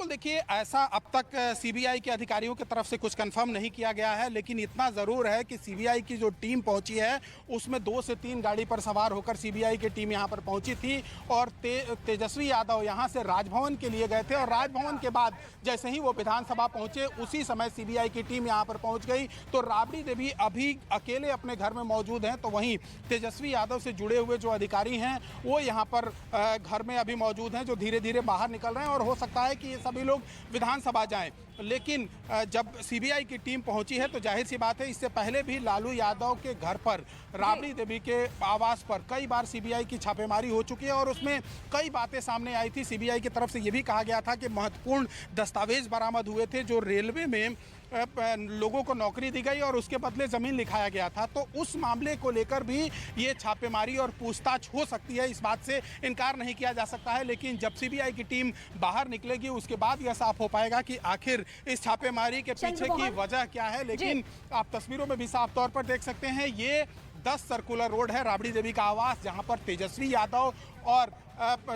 बिल्कुल, देखिए ऐसा अब तक सीबीआई के अधिकारियों की तरफ से कुछ कंफर्म नहीं किया गया है, लेकिन इतना ज़रूर है कि सीबीआई की जो टीम पहुंची है उसमें 2 से 3 गाड़ी पर सवार होकर सीबीआई की टीम यहां पर पहुंची थी और तेजस्वी यादव यहां से राजभवन के लिए गए थे और राजभवन के बाद जैसे ही वो विधानसभा पहुंचे उसी समय सीबीआई की टीम यहां पर पहुंच गई। तो राबड़ी देवी अभी अकेले अपने घर में मौजूद हैं, तो वहीं तेजस्वी यादव से जुड़े हुए जो अधिकारी हैं वो यहाँ पर घर में अभी मौजूद हैं, जो धीरे धीरे बाहर निकल रहे हैं और हो सकता है कि ये सभी लोग विधानसभा जाएं। लेकिन जब सीबीआई की टीम पहुंची है तो जाहिर सी बात है, इससे पहले भी लालू यादव के घर पर राबड़ी देवी के आवास पर कई बार सीबीआई की छापेमारी हो चुकी है और उसमें कई बातें सामने आई थी। सीबीआई की तरफ से ये भी कहा गया था कि महत्वपूर्ण दस्तावेज बरामद हुए थे जो रेलवे में लोगों को नौकरी दी गई और उसके बदले ज़मीन लिखाया गया था। तो उस मामले को लेकर भी ये छापेमारी और पूछताछ हो सकती है, इस बात से इनकार नहीं किया जा सकता है। लेकिन जब सीबीआई की टीम बाहर निकलेगी उसके बाद यह साफ हो पाएगा कि आखिर इस छापेमारी के पीछे की वजह क्या है। लेकिन आप तस्वीरों में भी साफ तौर पर देख सकते हैं, ये 10 सर्कुलर रोड है राबड़ी देवी का आवास, जहां पर तेजस्वी यादव और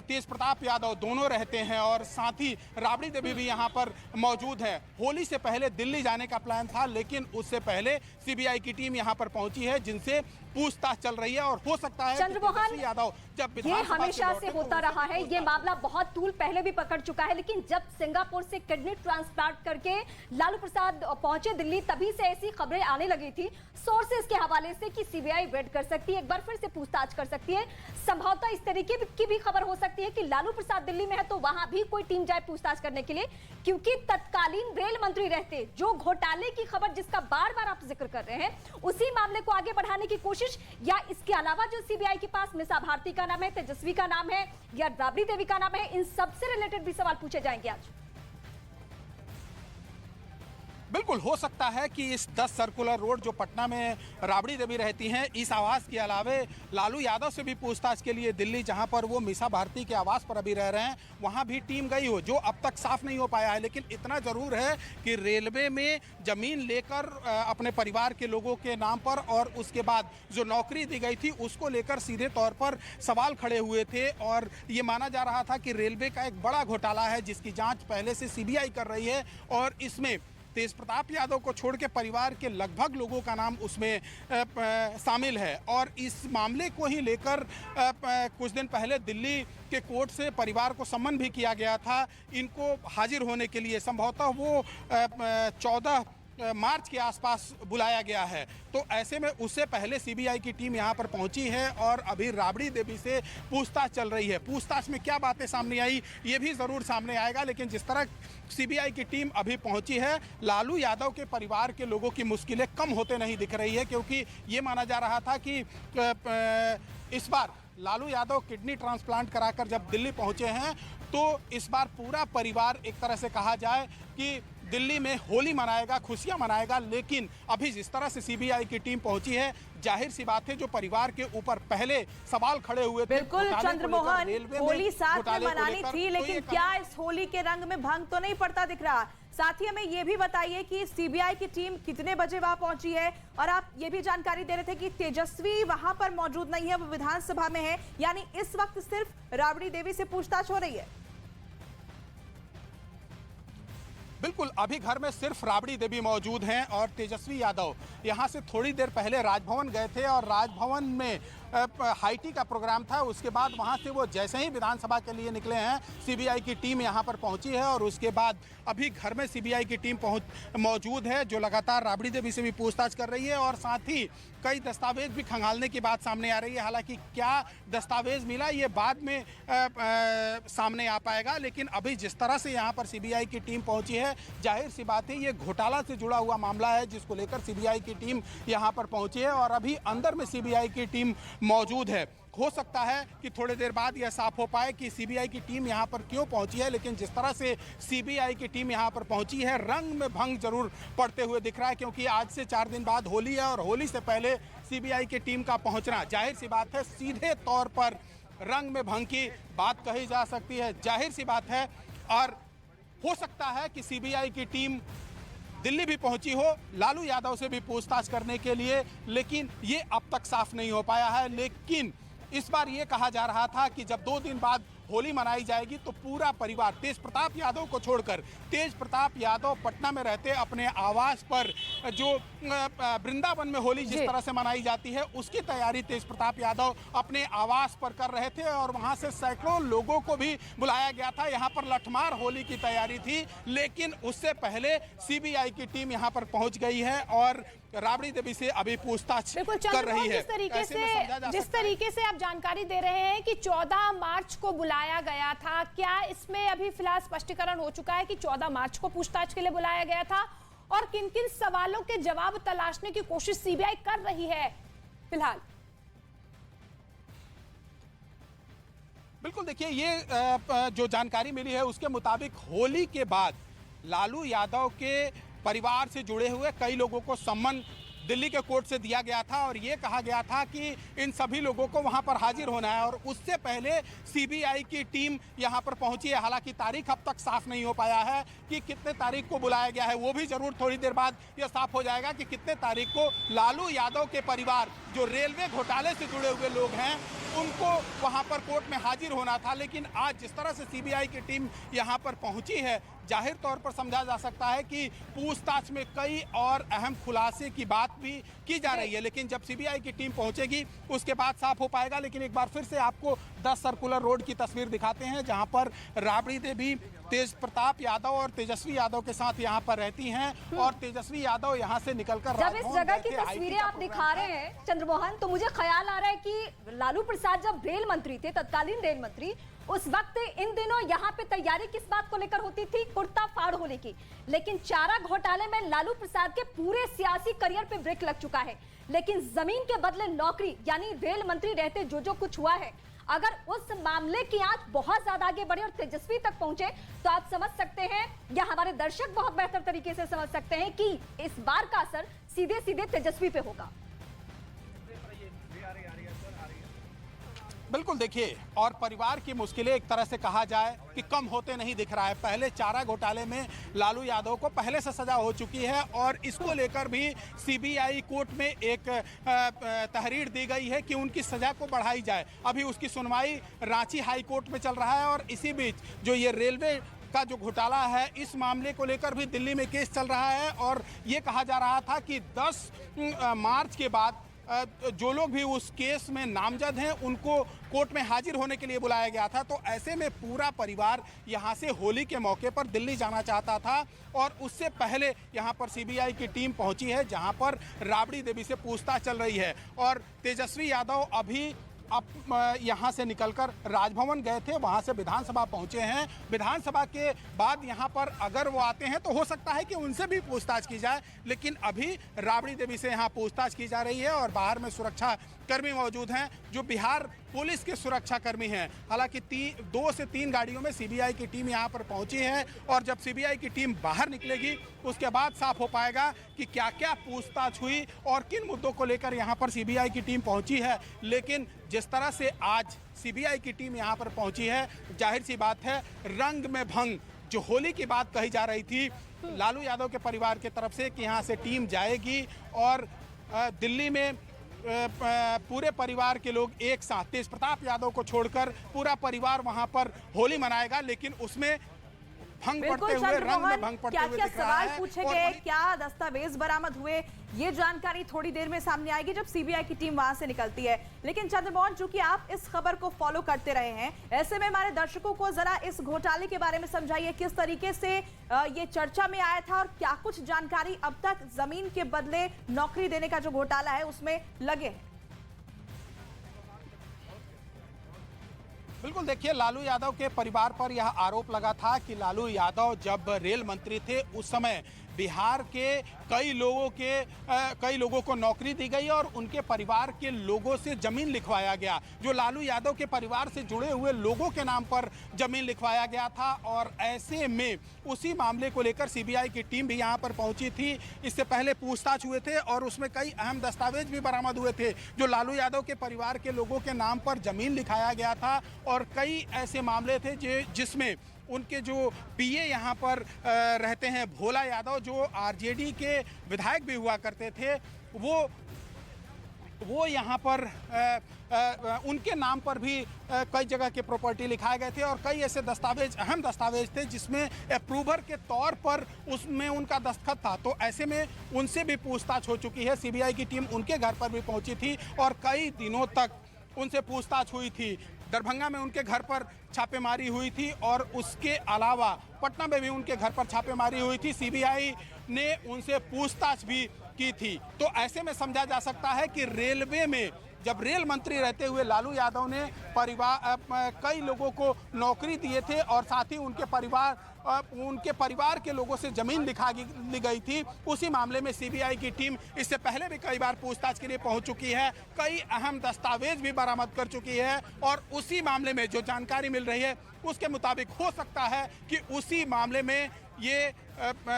तेज प्रताप यादव दोनों रहते हैं और साथ ही राबड़ी देवी भी यहाँ पर मौजूद है। होली से पहले दिल्ली जाने का प्लान था, लेकिन उससे पहले सीबीआई की टीम यहाँ पर पहुंची है जिनसे पूछताछ चल रही है और हो सकता है तेजस्वी यादव जब ये हमेशा से होता रहा है, ये मामला बहुत तूल पहले भी पकड़ चुका है। लेकिन जब सिंगापुर से किडनी ट्रांसप्लांट करके लालू प्रसाद पहुंचे दिल्ली, तभी से ऐसी खबरें आने लगी थी सोर्सेज के हवाले से कि सीबीआई वेट कर सकती है, एक बार फिर से पूछताछ कर सकती है। संभवतः इस तरीके की भी खबर हो सकती है कि लालू प्रसाद दिल्ली में है तो वहां भी कोई टीम जाए पूछताछ करने के लिए, क्योंकि तत्कालीन रेल मंत्री रहते जो घोटाले की खबर जिसका बार बार आप जिक्र कर रहे हैं, उसी मामले को आगे बढ़ाने की कोशिश, या इसके अलावा जो सीबीआई के पास मिसा भारती का नाम है, तेजस्वी का नाम है या राबड़ी देवी का नाम है, इन सबसे रिलेटेड भी सवाल पूछे जाएंगे आज। बिल्कुल हो सकता है कि इस 10 सर्कुलर रोड जो पटना में राबड़ी देवी रहती हैं, इस आवास के अलावे लालू यादव से भी पूछताछ के लिए दिल्ली, जहां पर वो मिसा भारती के आवास पर अभी रह रहे हैं, वहां भी टीम गई हो, जो अब तक साफ नहीं हो पाया है। लेकिन इतना जरूर है कि रेलवे में जमीन लेकर अपने परिवार के लोगों के नाम पर और उसके बाद जो नौकरी दी गई थी उसको लेकर सीधे तौर पर सवाल खड़े हुए थे और ये माना जा रहा था कि रेलवे का एक बड़ा घोटाला है जिसकी जाँच पहले से सीबीआई कर रही है और इसमें तेज प्रताप यादव को छोड़ के परिवार के लगभग लोगों का नाम उसमें शामिल है। और इस मामले को ही लेकर कुछ दिन पहले दिल्ली के कोर्ट से परिवार को सम्मन भी किया गया था इनको हाजिर होने के लिए। संभवतः वो 14 मार्च के आसपास बुलाया गया है। तो ऐसे में उससे पहले सीबीआई की टीम यहां पर पहुंची है और अभी राबड़ी देवी से पूछताछ चल रही है। पूछताछ में क्या बातें सामने आई ये भी ज़रूर सामने आएगा, लेकिन जिस तरह सीबीआई की टीम अभी पहुंची है, लालू यादव के परिवार के लोगों की मुश्किलें कम होते नहीं दिख रही है, क्योंकि ये माना जा रहा था कि इस बार लालू यादव किडनी ट्रांसप्लांट कराकर जब दिल्ली पहुंचे हैं तो इस बार पूरा परिवार एक तरह से कहा जाए कि दिल्ली में होली मनाएगा, खुशियां मनाएगा। लेकिन अभी जिस तरह से सीबीआई की टीम पहुंची है, जाहिर सी बात है जो परिवार के ऊपर पहले सवाल खड़े हुए थे, बिल्कुल चंद्रमोहन, होली साथ में मनानी थी, लेकिन क्या इस होली के रंग में भंग तो नहीं पड़ता दिख रहा? साथ ही हमें यह भी बताइए कि सीबीआई की टीम कितने बजे वहां पहुंची है, और आप ये भी जानकारी दे रहे थे कि तेजस्वी वहां पर मौजूद नहीं है, वो विधानसभा में है, यानी इस वक्त सिर्फ राबड़ी देवी से पूछताछ हो रही है। बिल्कुल, अभी घर में सिर्फ राबड़ी देवी मौजूद हैं और तेजस्वी यादव यहां से थोड़ी देर पहले राजभवन गए थे और राजभवन में हाईटी का प्रोग्राम था। उसके बाद वहां से वो जैसे ही विधानसभा के लिए निकले हैं, सीबीआई की टीम यहां पर पहुंची है और उसके बाद अभी घर में सीबीआई की टीम मौजूद है जो लगातार राबड़ी देवी से भी पूछताछ कर रही है और साथ ही कई दस्तावेज भी खंगालने की बात सामने आ रही है। हालांकि क्या दस्तावेज मिला ये बाद में सामने आ पाएगा, लेकिन अभी जिस तरह से यहाँ पर सीबीआई की टीम पहुंची है, जाहिर सी बात है ये घोटाला से जुड़ा हुआ मामला है जिसको लेकर सीबीआई की टीम यहाँ पर पहुंची है और अभी अंदर में सीबीआई की टीम मौजूद है। हो सकता है कि थोड़ी देर बाद यह साफ हो पाए कि सीबीआई की टीम यहां पर क्यों पहुंची है, लेकिन जिस तरह से सीबीआई की टीम यहां पर पहुंची है, रंग में भंग जरूर पड़ते हुए दिख रहा है, क्योंकि आज से 4 दिन बाद होली है और होली से पहले सीबीआई की टीम का पहुंचना जाहिर सी बात है सीधे तौर पर रंग में भंग की बात कही जा सकती है, जाहिर सी बात है। और हो सकता है कि सीबीआई की टीम दिल्ली भी पहुंची हो लालू यादव से भी पूछताछ करने के लिए, लेकिन ये अब तक साफ नहीं हो पाया है। लेकिन इस बार ये कहा जा रहा था कि जब 2 दिन बाद होली मनाई जाएगी तो पूरा परिवार तेज प्रताप यादव को छोड़कर, तेज प्रताप यादव पटना में रहते अपने आवास पर जो वृंदावन में होली जिस तरह से मनाई जाती है उसकी तैयारी तेज प्रताप यादव अपने आवास पर कर रहे थे और वहां से सैकड़ों लोगों को भी बुलाया गया था। यहां पर लठमार होली की तैयारी थी, लेकिन उससे पहले सीबीआई की टीम यहां पर पहुंच गई है और राबड़ी देवी से अभी पूछताछ कर रही है। जिस तरीके से आप जानकारी दे रहे हैं कि 14 मार्च को बुलाया गया था, क्या इसमें अभी फिलहाल स्पष्टीकरण हो चुका है कि 14 मार्च को पूछताछ के लिए बुलाया गया था और किन किन सवालों के जवाब तलाशने की कोशिश सीबीआई कर रही है फिलहाल? बिल्कुल, देखिए ये जो जानकारी मिली है उसके मुताबिक होली के बाद लालू यादव के परिवार से जुड़े हुए कई लोगों को सम्मन दिल्ली के कोर्ट से दिया गया था और ये कहा गया था कि इन सभी लोगों को वहां पर हाजिर होना है और उससे पहले सीबीआई की टीम यहां पर पहुंची है। हालांकि तारीख अब तक साफ नहीं हो पाया है कि कितने तारीख को बुलाया गया है, वो भी जरूर थोड़ी देर बाद यह साफ हो जाएगा कि कितने तारीख को लालू यादव के परिवार जो रेलवे घोटाले से जुड़े हुए लोग हैं उनको वहां पर कोर्ट में हाजिर होना था। लेकिन आज जिस तरह से सीबीआई की टीम यहां पर पहुंची है, जाहिर तौर पर समझा जा सकता है कि पूछताछ में कई और अहम खुलासे की बात भी की जा रही है। लेकिन जब सीबीआई की टीम पहुंचेगी उसके बाद साफ हो पाएगा। लेकिन एक बार फिर से आपको 10 सर्कुलर रोड की तस्वीर दिखाते हैं जहां पर राबड़ी देवी तेज प्रताप यादव और तेजस्वी यादव के साथ यहां पर रहती हैं और तेजस्वी यादव यहां से निकलकर जब इस जगह की तस्वीरें आप दिखा रहे हैं चंद्रमोहन, तो मुझे ख्याल आ रहा है कि लालू प्रसाद जब रेल मंत्री थे, तत्कालीन रेल मंत्री, उस वक्त इन दिनों यहाँ पे तैयारी किस बात को लेकर होती थी? कुर्ता फाड़ होने की। लेकिन चारा घोटाले में लालू प्रसाद के पूरे सियासी करियर पे ब्रेक लग चुका है, लेकिन जमीन के बदले नौकरी, यानी रेल मंत्री रहते जो कुछ हुआ है, अगर उस मामले की आंच बहुत ज्यादा आगे बढ़े और तेजस्वी तक पहुंचे तो आप समझ सकते हैं या हमारे दर्शक बहुत बेहतर तरीके से समझ सकते हैं कि इस बार का असर सीधे सीधे तेजस्वी पे होगा। बिल्कुल, देखिए, और परिवार की मुश्किलें एक तरह से कहा जाए कि कम होते नहीं दिख रहा है। पहले चारा घोटाले में लालू यादव को पहले से सजा हो चुकी है और इसको लेकर भी सीबीआई कोर्ट में एक तहरीर दी गई है कि उनकी सजा को बढ़ाई जाए। अभी उसकी सुनवाई रांची हाई कोर्ट में चल रहा है और इसी बीच जो ये रेलवे का जो घोटाला है इस मामले को लेकर भी दिल्ली में केस चल रहा है और ये कहा जा रहा था कि 10 मार्च के बाद जो लोग भी उस केस में नामजद हैं उनको कोर्ट में हाजिर होने के लिए बुलाया गया था। तो ऐसे में पूरा परिवार यहां से होली के मौके पर दिल्ली जाना चाहता था और उससे पहले यहां पर सीबीआई की टीम पहुंची है जहां पर राबड़ी देवी से पूछताछ चल रही है और तेजस्वी यादव अभी यहाँ से निकलकर राजभवन गए थे, वहाँ से विधानसभा पहुँचे हैं। विधानसभा के बाद यहाँ पर अगर वो आते हैं तो हो सकता है कि उनसे भी पूछताछ की जाए, लेकिन अभी राबड़ी देवी से यहाँ पूछताछ की जा रही है और बाहर में सुरक्षा कर्मी मौजूद हैं जो बिहार पुलिस के सुरक्षा कर्मी हैं। हालांकि 2 से 3 गाड़ियों में सीबीआई की टीम यहाँ पर पहुँची है और जब सीबीआई की टीम बाहर निकलेगी उसके बाद साफ हो पाएगा कि क्या क्या पूछताछ हुई और किन मुद्दों को लेकर यहाँ पर सीबीआई की टीम पहुँची है। लेकिन जिस तरह से आज सीबीआई की टीम यहाँ पर पहुँची है, जाहिर सी बात है रंग में भंग जो होली की बात कही जा रही थी लालू यादव के परिवार की तरफ से कि यहाँ से टीम जाएगी और दिल्ली में पूरे परिवार के लोग एक साथ, तेज प्रताप यादव को छोड़कर पूरा परिवार वहां पर होली मनाएगा, लेकिन उसमें भंग पड़ते हुए, रंग में भंग पड़ते हुए दिख रहा है। सवाल पूछे गए, क्या दस्तावेज बरामद हुए, ये जानकारी थोड़ी देर में सामने आएगी जब सीबीआई की टीम वहां से निकलती है। लेकिन चंद्रमोहन, चूंकि आप इस खबर को फॉलो करते रहे हैं, ऐसे में हमारे दर्शकों को जरा इस घोटाले के बारे में समझाइए, किस तरीके से ये चर्चा में आया था और क्या कुछ जानकारी अब तक जमीन के बदले नौकरी देने का जो घोटाला है उसमें लगे। बिल्कुल, देखिए, लालू यादव के परिवार पर यह आरोप लगा था कि लालू यादव जब रेल मंत्री थे उस समय बिहार के कई लोगों को नौकरी दी गई और उनके परिवार के लोगों से जमीन लिखवाया गया, जो लालू यादव के परिवार से जुड़े हुए लोगों के नाम पर जमीन लिखवाया गया था। और ऐसे में उसी मामले को लेकर सीबीआई की टीम भी यहां पर पहुंची थी। इससे पहले पूछताछ हुए थे और उसमें कई अहम दस्तावेज भी बरामद हुए थे जो लालू यादव के परिवार के लोगों के नाम पर जमीन लिखाया गया था और कई ऐसे मामले थे जिसमें उनके जो पीए यहाँ पर रहते हैं भोला यादव, जो आरजेडी के विधायक भी हुआ करते थे, वो वो यहाँ पर उनके नाम पर भी कई जगह के प्रॉपर्टी लिखाए गए थे और कई ऐसे दस्तावेज, अहम दस्तावेज थे जिसमें अप्रूवर के तौर पर उसमें उनका दस्तखत था। तो ऐसे में उनसे भी पूछताछ हो चुकी है। सीबीआई की टीम उनके घर पर भी पहुंची थी और कई दिनों तक उनसे पूछताछ हुई थी। दरभंगा में उनके घर पर छापेमारी हुई थी और उसके अलावा पटना में भी उनके घर पर छापेमारी हुई थी। सीबीआई ने उनसे पूछताछ भी की थी। तो ऐसे में समझा जा सकता है कि रेलवे में जब रेल मंत्री रहते हुए लालू यादव ने कई लोगों को नौकरी दिए थे और साथ ही उनके परिवार के लोगों से जमीन दिखा ली गई थी, उसी मामले में सीबीआई की टीम इससे पहले भी कई बार पूछताछ के लिए पहुंच चुकी है, कई अहम दस्तावेज भी बरामद कर चुकी है और उसी मामले में जो जानकारी मिल रही है उसके मुताबिक हो सकता है कि उसी मामले में ये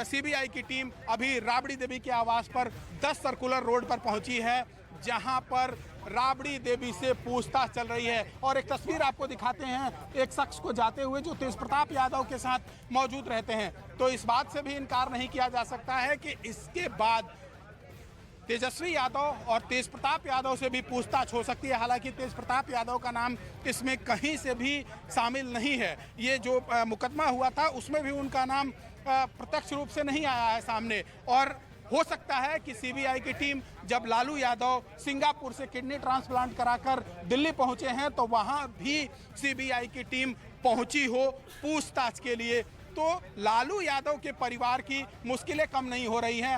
सीबीआई की टीम अभी राबड़ी देवी के आवास पर 10 सर्कुलर रोड पर पहुंची है, जहां पर राबड़ी देवी से पूछताछ चल रही है। और एक तस्वीर आपको दिखाते हैं एक शख्स को जाते हुए जो तेज प्रताप यादव के साथ मौजूद रहते हैं। तो इस बात से भी इनकार नहीं किया जा सकता है कि इसके बाद तेजस्वी यादव और तेज प्रताप यादव से भी पूछताछ हो सकती है। हालांकि तेज प्रताप यादव का नाम इसमें कहीं से भी शामिल नहीं है। ये जो मुकदमा हुआ था उसमें भी उनका नाम प्रत्यक्ष रूप से नहीं आया है सामने। और हो सकता है कि सीबीआई की टीम जब लालू यादव सिंगापुर से किडनी ट्रांसप्लांट कराकर दिल्ली पहुंचे हैं तो वहां भी सीबीआई की टीम पहुंची हो पूछताछ के लिए। तो लालू यादव के परिवार की मुश्किलें कम नहीं हो रही हैं।